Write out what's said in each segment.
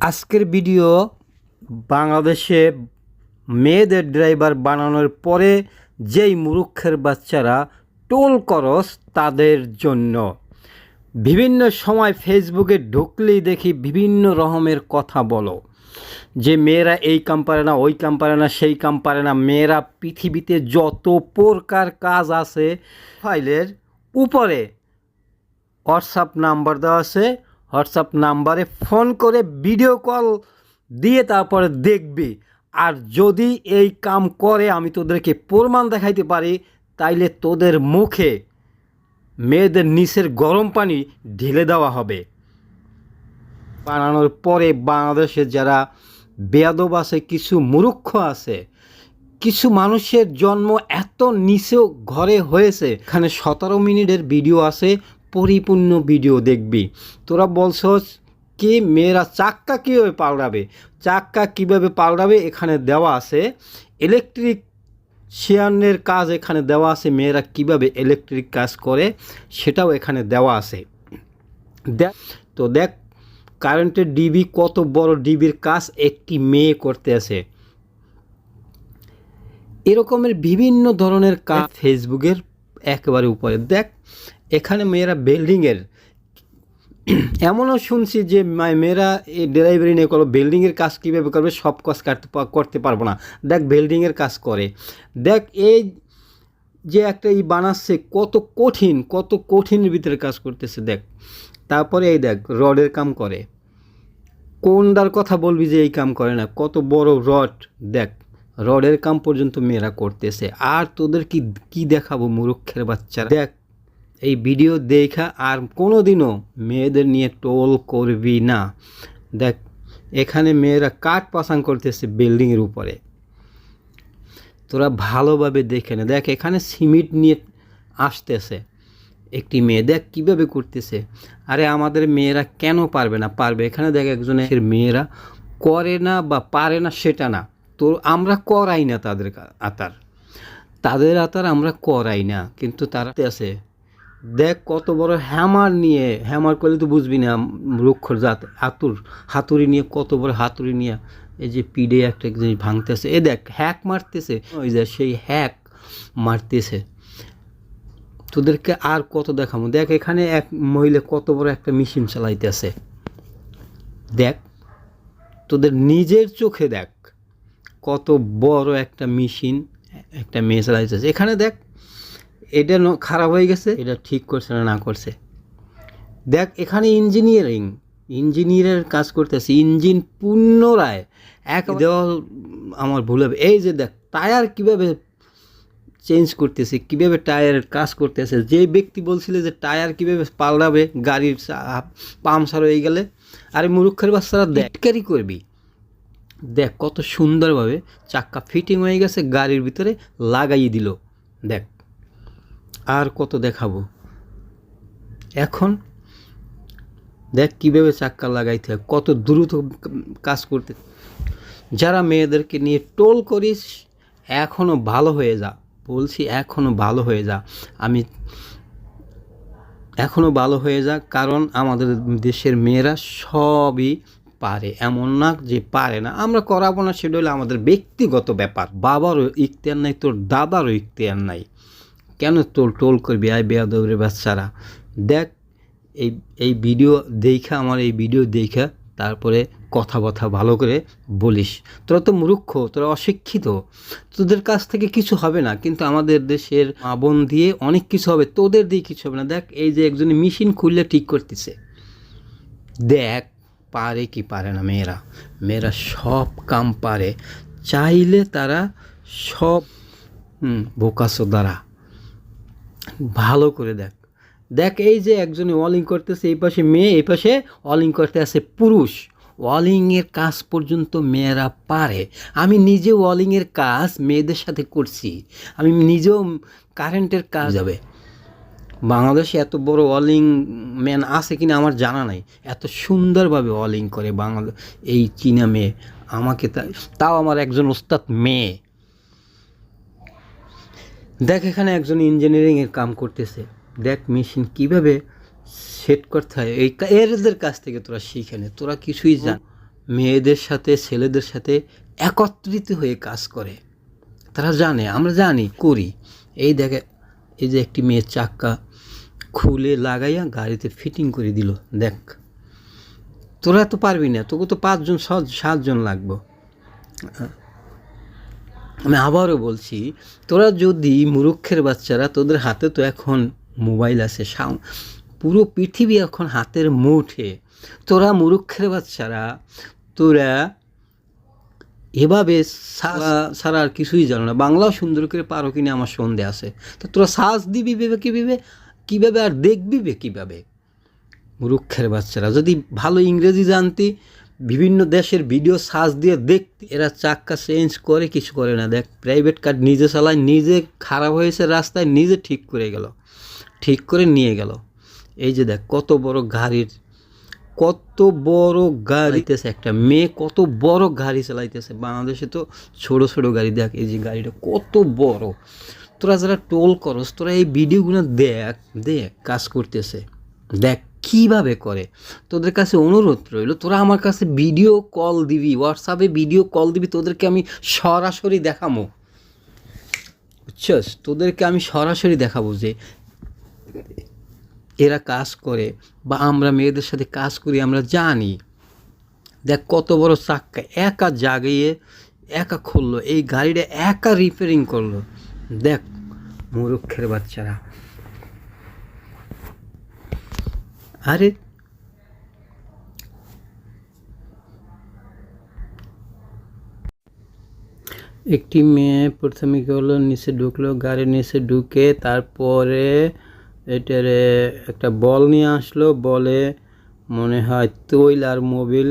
আজকের ভিডিও বাংলাদেশে মেয়েদের ড্রাইভার বানানোর পরে যেই মূর্খের বাচ্চারা টোল করস তাদের জন্য। বিভিন্ন সময় ফেসবুকে ঢুকলেই দেখি বিভিন্ন রকমের কথা বলো যে মেয়েরা এই কাম পারে না, ওই কাম পারে না, সেই কাম পারে না। মেয়েরা পৃথিবীতে যত প্রকার কাজ আছে ফাইলের উপরে হোয়াটসঅ্যাপ নাম্বার দেওয়া আছে। হোয়াটসঅ্যাপ নাম্বারে ফোন করে ভিডিও কল দিয়ে তারপরে দেখবি। আর যদি এই কাম করে আমি তোদেরকে প্রমাণ দেখাইতে পারি, তাইলে তোদের মুখে মেয়েদের নিচের গরম পানি ঢেলে দেওয়া হবে। বানানোর পরে বাংলাদেশে যারা বেয়াদব আছে, কিছু মূর্খ আছে, কিছু মানুষের জন্ম এত নিচেও ঘরে হয়েছে। এখানে 17 মিনিটের ভিডিও আছে, পরিপূর্ণ ভিডিও দেখবি। তোরা বলছস কি মেয়েরা চাক্কা কীভাবে পাল্টাবে, চাক্কা কীভাবে পাল্টাবে এখানে দেওয়া আছে। ইলেকট্রিশিয়ানের কাজ এখানে দেওয়া আছে, মেয়েরা কীভাবে ইলেকট্রিক কাজ করে সেটাও এখানে দেওয়া আছে। তো দেখ কারেন্টের ডিবি, কত বড় ডিবির কাজ একটি মেয়ে করতে আছে। এরকমের বিভিন্ন ধরনের কাজ ফেসবুকের একেবারে উপরে। দেখ এখানে মেয়েরা বিল্ডিংয়ের, এমনও শুনছি যে মেয়েরা এই ডেলিভারি নিয়ে করো, বিল্ডিংয়ের কাজ কীভাবে করবে সব কাজ করতে পারবো না। দেখ বিল্ডিংয়ের কাজ করে। দেখ এই যে একটা বানাচ্ছে কত কঠিনের ভিতরে কাজ করতেছে। দেখ তারপরে এই দেখ রডের কাম করে। কোনটার কথা বলবি যে এই কাম করে না, কত বড় রড। দেখ রডের কাম পর্যন্ত মেয়েরা করতেছে। আর তোদের কি দেখাবো মূর্খের বাচ্চারা। দেখ এই ভিডিও দেখা আর কোনো দিনও মেয়েদের নিয়ে টোল করবি না। দেখ এখানে মেয়েরা কাঠ পাসাং করতেছে বিল্ডিংয়ের উপরে, তোরা ভালোভাবে দেখে নে। দেখ এখানে সিমেন্ট নিয়ে আসতেছে একটি মেয়ে, দেখ কীভাবে করতেছে। আরে আমাদের মেয়েরা কেন পারবে না? পারবে। এখানে দেখ একজনের মেয়েরা করে না বা পারে না সেটা না, তো আমরা করাই না তাদের আতার আমরা করাই না, কিন্তু তারা আছে। দেখ কত বড় হ্যামার নিয়ে, হ্যামার করলে তো বুঝবি না রুক্ষর জাত, হাতুড়ি নিয়ে, কত বড় হাতুড়ি নিয়ে এই যে পিডে একটা জিনিস ভাঙতেছে। এ দেখ হ্যাক মারতেছে, ওই যে সেই হ্যাক মারতেছে। তোদেরকে আর কত দেখাবো। দেখ এখানে এক মহিলা কত বড় একটা মেশিন চালাইতেছে। দেখ তোদের নিজের চোখে দেখ কত বড় একটা মেশিন একটা মেয়ে চালাইতেছে। এখানে দেখ এটা খারাপ হয়ে গেছে, এটা ঠিক করছে না করছে। দেখ এখানে ইঞ্জিনিয়ারের কাজ করতেছে, ইঞ্জিন পুনরায় এক দেওয়া আমার ভুল হবে। এই যে দেখ টায়ার কিভাবে চেঞ্জ করতেছে, কীভাবে টায়ারের কাজ করতেছে। যে ব্যক্তি বলছিল যে টায়ার কীভাবে পাল্টাবে গাড়ির পাংচার হয়ে গেলে, আরে মূর্খের বাচ্চারা দেখকারি করবি। দেখ কত সুন্দরভাবে চাক্কা ফিটিং হয়ে গেছে, গাড়ির ভিতরে লাগাই দিল। দেখ আর কত দেখাবো। এখন দেখ কীভাবে চাক্কা লাগাইতে হয়, কত দ্রুত কাজ করতে। যারা মেয়েদেরকে নিয়ে টোল করিস এখনও ভালো হয়ে যা, বলছি এখনও ভালো হয়ে যা। এখনও ভালো হয়ে যা, কারণ আমাদের দেশের মেয়েরা সবই পারে, এমন না যে পারে না। আমরা করাবো না, সেটা হলো আমাদের ব্যক্তিগত ব্যাপার। বাবারও ইখতিয়ার নাই, তোর দাদারও ইখতিয়ার নাই, কেন তোর টোল করবি? আয় বেয়াদবের বাচ্চারা। দেখ এই ভিডিও দেখা, আমার এই ভিডিও দেখা তারপরে কথা ভালো করে বলিস। তোরা তো মূর্খ, তোরা অশিক্ষিত, তোদের কাছ থেকে কিছু হবে না, কিন্তু আমাদের দেশের বোন দিয়ে অনেক কিছু হবে, তোদের দিয়ে কিছু হবে না। দেখ এই যে একজনে মেশিন খুললে ঠিক করতেছে। দেখ পারে কি পারে না মেয়েরা সব কাম পারে, চাইলে তারা সব বোকাসো দ্বারা। ভালো করে দেখ এই যে একজনে ওয়ালিং করতেছে, এই পাশে মেয়ে, এই পাশে ওয়ালিং করতে আছে পুরুষ। ওয়ালিংয়ের কাজ পর্যন্ত মেয়েরা পারে। আমি নিজে ওয়ালিংয়ের কাজ মেয়েদের সাথে করছি, আমি নিজেও কারেন্টের কাজ যাবে। বাংলাদেশে এত বড় ওয়ালিং ম্যান আছে কিনা আমার জানা নাই, এত সুন্দরভাবে ওয়ালিং করে বাংলাদেশ এই চীনা মেয়ে। আমাকে তাও আমার একজন ওস্তাদ মেয়ে। দেখ এখানে একজন ইঞ্জিনিয়ারিংয়ের কাম করতেছে। দেখ মেশিন কীভাবে সেট করতে হয়, এদের কাছ থেকে তোরা শিখে নে, তোরা কিছুই জান। মেয়েদের সাথে ছেলেদের সাথে একত্রিত হয়ে কাজ করে। তারা জানে, আমরা জানি, করি। এই দেখে, এই যে একটি মেয়ের চাক্কা খুলে লাগাইয়া গাড়িতে ফিটিং করে দিল। দেখ, তোরা তো পারবি না, তোকে তো 5জন 7জন লাগবে। আমি আবারও বলছি, তোরা যদি মূর্খের বাচ্চারা, তোদের হাতে তো এখন মোবাইল আছে, পুরো পৃথিবী এখন হাতের মুঠে। তোরা মূর্খের বাচ্চারা, তোরা এভাবে ছাড়া আর কিছুই জানো না। বাংলাও সুন্দর করে পারো কিনা আমার সন্দেহ আছে। তো তোরা সাজ দিবি কীভাবে আর দেখবি কীভাবে? মূর্খের বাচ্চারা, যদি ভালো ইংরেজি জানতি, বিভিন্ন দেশের ভিডিও সার্চ দিয়ে দেখতে। এরা চাক্কা চেঞ্জ করে, কিছু করে না। দেখ, প্রাইভেট কার নিজে চালায়, নিজে খারাপ হয়েছে রাস্তায়, নিজে ঠিক করে গেল, ঠিক করে নিয়ে গেল। এই যে দেখ, কত বড় গাড়িতেছে একটা মেয়ে, কত বড় গাড়ি চালাইতেছে। বাংলাদেশে তো ছোট ছোট গাড়ি। দেখ, এই যে গাড়িটা কত বড়। তোরা যারা টোল করস, তোরা এই ভিডিওগুলো দেখ কাজ করতেছে, দেখ কীভাবে করে। তোদের কাছে অনুরোধ রইল, তোরা আমার কাছে ভিডিও কল দিবি, হোয়াটসঅ্যাপে ভিডিও কল দিবি, তোদেরকে আমি সরাসরি দেখাবো, বুঝছস? তোদেরকে আমি সরাসরি দেখাবো যে এরা কাজ করে, বা আমরা মেয়েদের সাথে কাজ করি, আমরা জানি। দেখ, কত বড় চাক্কা একা জাগিয়ে একা খুললো, এই গাড়িটা একা রিপেয়ারিং করলো। দেখ, মূর্খের বাচ্চারা। আরে একটি মেয়ে প্রথমে কী হলো, নিচে ঢুকলো, গাড়ির নিচে ঢুকে তারপরে এটারে একটা বল নিয়ে আসলো। বলে মনে হয় তৈল আর মোবিল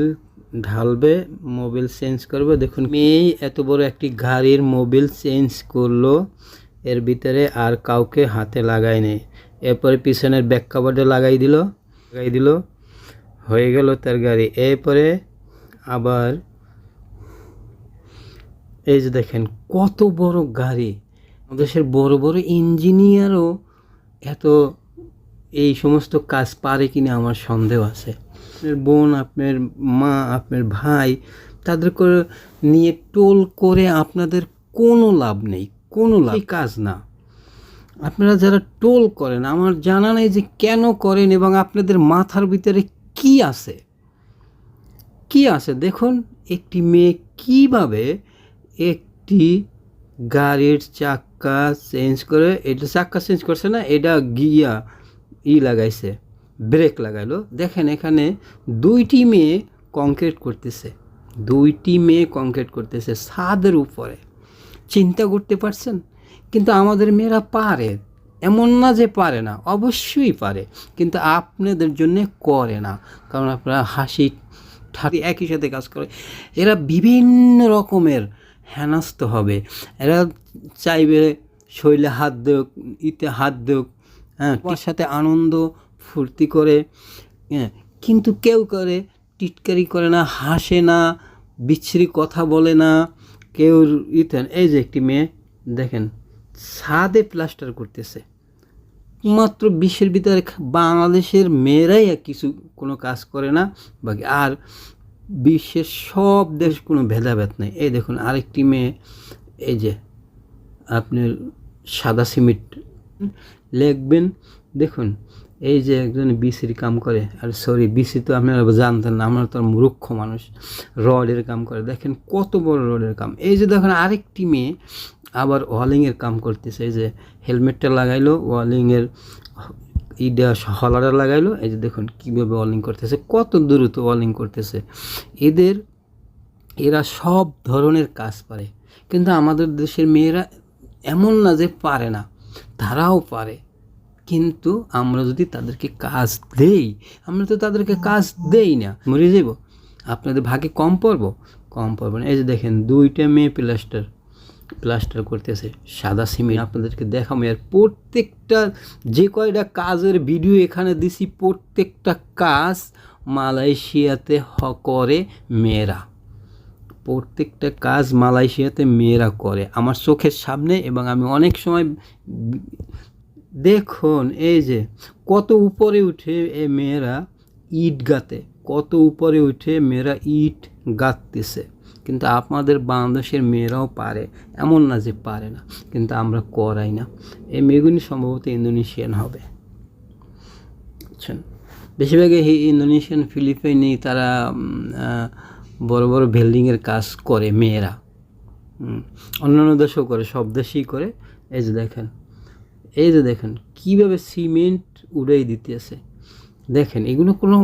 ঢালবে, মোবিল চেঞ্জ করবে। দেখুন, মেয়ে এত বড় একটি গাড়ির মোবিল চেঞ্জ করলো, এর ভিতরে আর কাউকে হাতে লাগায়নি। এরপরে পিছনের ব্যাক কভারটা লাগাই দিল, হয়ে গেল তার গাড়ি। এরপরে আবার এই যে দেখেন, কত বড় গাড়ি। দেশের বড় বড় ইঞ্জিনিয়ারও এত এই সমস্ত কাজ পারে কিনা আমার সন্দেহ আছে। আপনার বোন, আপনার মা, আপনার ভাই, তাদেরকে নিয়ে টোল করে আপনাদের কোনো লাভ নেই, কোনো লাভ কাজ না। আপনারা যারা টোল করেন, আমার জানা নেই যে কেন করেন এবং আপনাদের মাথার ভিতরে কি আছে। দেখুন, একটি মেয়ে কিভাবে একটি গাড়ির চাক্কা চেঞ্জ করে, এটা চাক্কা চেঞ্জ করছে না, এটা লাগাইছে, ব্রেক লাগাইলো। দেখেন, এখানে দুইটি মেয়ে কংক্রিট করতেছে ছাদের উপরে। চিন্তা করতে পারছেন? কিন্তু আমাদের মেয়েরা পারে, এমন না যে পারে না, অবশ্যই পারে, কিন্তু আপনাদের জন্যে করে না, কারণ আপনারা হাসি ঠাট্টা একই সাথে কাজ করে। এরা বিভিন্ন রকমের হেনস্থ হবে। এরা চাইবে শৈলে হাত দেওক, হাত দেওক, হ্যাঁ, তার সাথে আনন্দ ফুর্তি করে, হ্যাঁ, কিন্তু কেউ করে টিটকারি করে না, হাসে না, বিচ্ছিরি কথা বলে না কেউ। এই যে একটি মেয়ে দেখেন, ছাদে প্লাস্টার করতেছে, মাত্র 20-এর ভিতরে। বাংলাদেশের মেয়েরাই কোনো কাজ করে না, বাকি আর বিশ্বের সব দেশ কোনো ভেদাভেদ নেই। এই দেখুন, আরেকটি মেয়ে, এই যে আপনার সাদা সিমেন্ট লিখবেন। দেখুন, এই যে একজন বিসির কাম করে, আর সরি, বিসি তো আপনারা জানতেন না, আমরা তো মূর্খ মানুষ। রডের কাম করে, দেখেন কত বড় রডের কাম। এই যে দেখুন, আরেকটি মেয়ে আবার ওয়ালিংয়ের কাম করতেছে। এই যে হেলমেটটা লাগাইলো, ওয়ালিংয়ের হলারটা লাগাইলো। এই যে দেখুন কীভাবে ওয়ালিং করতেছে, কত দ্রুত ওয়ালিং করতেছে। এরা সব ধরনের কাজ পারে, কিন্তু আমাদের দেশের মেয়েরা এমন না যে পারে না, তারাও পারে। কিন্তু আমরা যদি তাদেরকে কাজ দেই, আমরা তো তাদেরকে কাজ দেই না, মরে যাব। আপনাদের ভাগে কম পড়বো না। এই যে দেখেন, দুইটা মেয়ে প্লাস্টার করতেছে, সাদা সিমেন্ট। আপনাদেরকে দেখাবো আর প্রত্যেকটা যে কয়টা কাজের ভিডিও এখানে দিছি, প্রত্যেকটা কাজ মালয়েশিয়াতে করে মেয়েরা। প্রত্যেকটা কাজ মালয়েশিয়াতে মেয়েরা করে আমার চোখের সামনে, এবং আমি অনেক সময় দেখুন, এই যে কত উপরে উঠে এ মেয়েরা ইট গাতে, কত উপরে উঠে মেয়েরা ইট গাঁথতেছে। কিন্তু আমাদের বাংলাদেশের মেয়েরাও পারে, এমন না যে পারে না, কিন্তু আমরা করাই না। এই মেয়েগুলি সম্ভবত ইন্দোনেশিয়ান হবে, বুঝছেন। বেশিরভাগই ইন্দোনেশিয়ান, ফিলিপাইনি, তারা বড় বড় বিল্ডিংয়ের কাজ করে মেয়েরা। অন্যান্য দেশেও করে, সব দেশেই করে। এই যে দেখেন কীভাবে সিমেন্ট উড়াই দিতেছে। দেখেন এগুলো কোনো